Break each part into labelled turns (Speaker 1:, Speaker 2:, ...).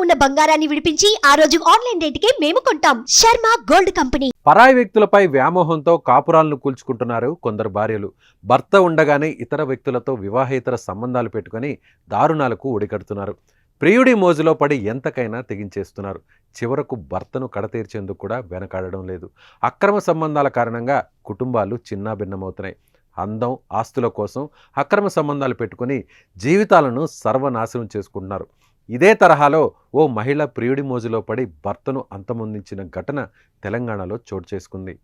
Speaker 1: ఉన్న బంగారాన్ని విడిపించి ఆ రోజు ఆన్లైన్ రేటుకే మేము కొంటాం. Sharma gold company.
Speaker 2: పరాయి వ్యక్తులపై వ్యామోహంతో కాపురాలను కూల్చుకుంటున్నారు కొందరు భార్యలు. భర్త ఉండగానే ఇతర వ్యక్తులతో వివాహేతర సంబంధాలు పెట్టుకుని దారుణాలకు ఒడికడుతున్నారు. ప్రియుడి మోజులో పడి ఎంతకైనా తెగించేస్తున్నారు. చివరకు భర్తను కడతీర్చేందుకు కూడా వెనకాడడం లేదు. అక్రమ సంబంధాల కారణంగా కుటుంబాలు చిన్నాభిన్నమవుతున్నాయి. అందం, ఆస్తుల కోసం అక్రమ సంబంధాలు పెట్టుకుని జీవితాలను సర్వనాశనం చేసుకుంటున్నారు. ఇదే తరహాలో ఓ మహిళ ప్రియుడి మోజులో పడి భర్తను అంతమొందించిన ఘటన తెలంగాణలో చోటు చేసుకుంది.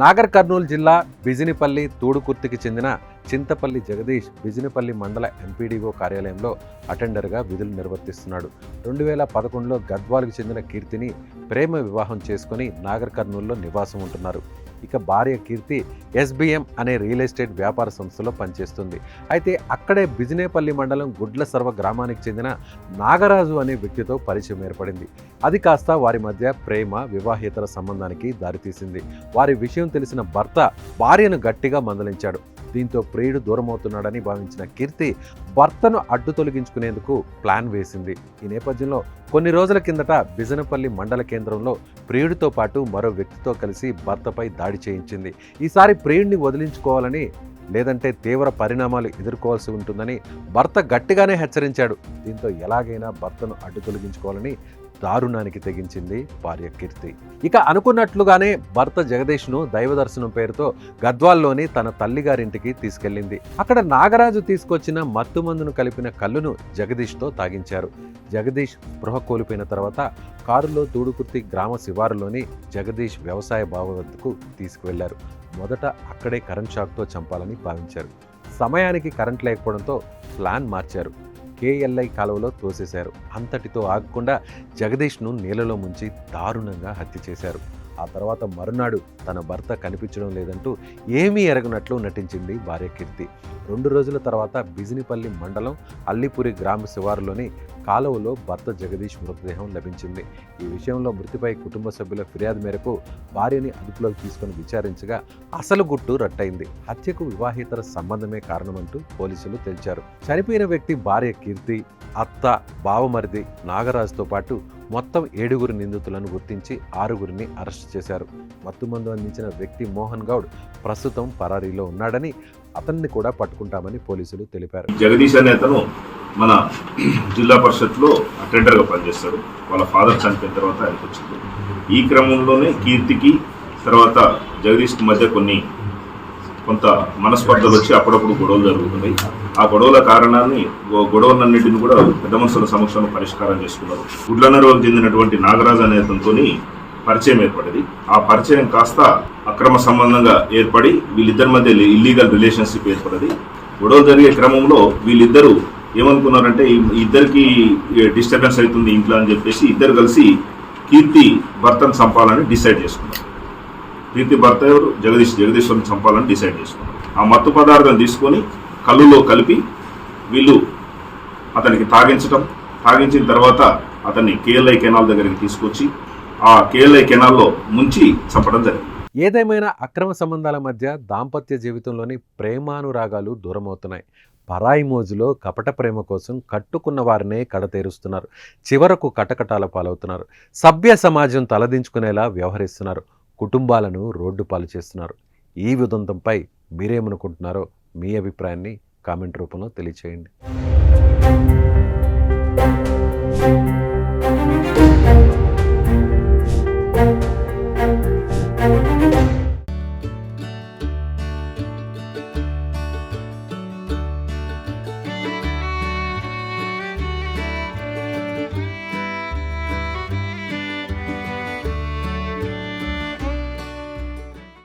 Speaker 2: నాగర్ కర్నూలు జిల్లా బిజినిపల్లి తూడుకుర్తికి చెందిన చింతపల్లి జగదీష్ బిజినిపల్లి మండల ఎంపీడీఓ కార్యాలయంలో అటెండర్గా విధులు నిర్వర్తిస్తున్నాడు. 2011లో గద్వాలకు చెందిన కీర్తిని ప్రేమ వివాహం చేసుకుని నాగర్ కర్నూలులో నివాసం ఉంటున్నారు. ఇక భార్య కీర్తి SBM అనే రియల్ ఎస్టేట్ వ్యాపార సంస్థలో పనిచేస్తుంది. అయితే అక్కడే బిజినేపల్లి మండలం గుడ్ల సర్వ గ్రామానికి చెందిన నాగరాజు అనే వ్యక్తితో పరిచయం ఏర్పడింది. అది కాస్త వారి మధ్య ప్రేమ వివాహేతర సంబంధానికి దారితీసింది. వారి విషయం తెలిసిన భర్త భార్యను గట్టిగా మందలించాడు. దీంతో ప్రియుడు దూరమవుతున్నాడని భావించిన కీర్తి భర్తను అడ్డు తొలగించుకునేందుకు ప్లాన్ వేసింది. ఈ నేపథ్యంలో కొన్ని రోజుల కిందట బిజినపల్లి మండల కేంద్రంలో ప్రియుడితో పాటు మరో వ్యక్తితో కలిసి భర్తపై దాడి చేయించింది. ఈసారి ప్రియుడిని వదిలించుకోవాలని, లేదంటే తీవ్ర పరిణామాలు ఎదుర్కోవాల్సి ఉంటుందని భర్త గట్టిగానే హెచ్చరించాడు. దీంతో ఎలాగైనా భర్తను అడ్డు తొలగించుకోవాలని దారుణానికి తెగించింది భార్య కీర్తి. ఇక అనుకున్నట్లుగానే భర్త జగదీష్ను దైవదర్శనం పేరుతో గద్వాల్లోని తన తల్లిగారింటికి తీసుకెళ్లింది. అక్కడ నాగరాజు తీసుకొచ్చిన మత్తుమందును కలిపిన కల్లును జగదీష్తో తాగించారు. జగదీష్ స్పృహ కోల్పోయిన తర్వాత కారులో తూడుకుర్తి గ్రామ శివారులోని జగదీష్ వ్యవసాయ బావి వద్దకు తీసుకువెళ్లారు. మొదట అక్కడే కరెంట్ షాక్తో చంపాలని భావించారు. సమయానికి కరెంట్ లేకపోవడంతో ప్లాన్ మార్చారు. KLI కాలువలో తోసేశారు. అంతటితో ఆగకుండా జగదీష్ను నీళ్ళలో ముంచి దారుణంగా హత్య చేశారు. ఆ తర్వాత మరునాడు తన భర్త కనిపించడం లేదంటూ ఏమీ ఎరగనట్లు నటించింది భార్య కీర్తి. 2 రోజుల తర్వాత బిజినిపల్లి మండలం అల్లిపురి గ్రామ శివారులోని కాలువలో భర్త జగదీష్ మృతదేహం లభించింది. ఈ విషయంలో మృతిపై కుటుంబ సభ్యుల ఫిర్యాదు మేరకు భార్యని అదుపులోకి తీసుకుని విచారించగా అసలు గుట్టు రట్టయింది. హత్యకు వివాహేతర సంబంధమే కారణమంటూ పోలీసులు తేల్చారు. చనిపోయిన వ్యక్తి భార్య కీర్తి, అత్త, బావమరిది నాగరాజుతో పాటు మొత్తం 7 నిందితులను గుర్తించి 6 అరెస్ట్ చేశారు. మత్తుమందు అందించిన వ్యక్తి మోహన్ గౌడ్ ప్రస్తుతం పరారీలో ఉన్నాడని, అతన్ని కూడా పట్టుకుంటామని పోలీసులు తెలిపారు.
Speaker 3: జగదీష్ అనే అతను మన జిల్లా పరిషత్లో అటెండర్గా పనిచేస్తాడు. వాళ్ళ ఫాదర్ చనిపోయిన తర్వాత ఆయనకు వచ్చింది. ఈ క్రమంలోనే కీర్తికి తర్వాత జగదీష్కి మధ్య కొంత మనస్పర్ధలు వచ్చి అప్పుడప్పుడు గొడవలు జరుగుతున్నాయి. ఆ గొడవల కారణాన్ని గొడవలన్నింటినీ కూడా పెద్ద మనుషుల సమక్షంలో పరిష్కారం చేసుకున్నారు. గుడ్లనరువుకు చెందినటువంటి నాగరాజు అనే అతనితో పరిచయం ఏర్పడింది. ఆ పరిచయం కాస్త అక్రమ సంబంధంగా ఏర్పడి వీళ్ళిద్దరి మధ్య ఇల్లీగల్ రిలేషన్షిప్ ఏర్పడింది. గొడవలు జరిగే క్రమంలో వీళ్ళిద్దరూ ఏమనుకున్నారంటే ఇద్దరికి డిస్టర్బెన్స్ అవుతుంది ఇంట్లో అని చెప్పేసి ఇద్దరు కలిసి కీర్తి భర్తను చంపాలని డిసైడ్ చేసుకున్నారు. కీర్తి భర్త ఎవరు జగదీశ్వరుని చంపాలని డిసైడ్ చేసుకున్నారు. ఆ మత్తు పదార్థం తీసుకొని కళ్ళులో కలిపి వీళ్ళు అతనికి తాగించిన తర్వాత అతన్ని KLI కెనాల్ దగ్గరికి తీసుకొచ్చి ఆ KLI కెనాల్లో ముంచి చంపడం జరిగింది.
Speaker 2: ఏదేమైనా అక్రమ సంబంధాల మధ్య దాంపత్య జీవితంలోని ప్రేమానురాగాలు దూరమవుతున్నాయి. పరాయి మోజులో కపట ప్రేమ కోసం కట్టుకున్న వారినే కడతేరుస్తున్నారు. చివరకు కటకటాల పాలవుతున్నారు. సభ్య సమాజం తలదించుకునేలా వ్యవహరిస్తున్నారు. కుటుంబాలను రోడ్డు పాలు చేస్తున్నారు. ఈ ఉదంతంపై మీరేమనుకుంటున్నారో మీ అభిప్రాయాన్ని కామెంట్ రూపంలో తెలియచేయండి.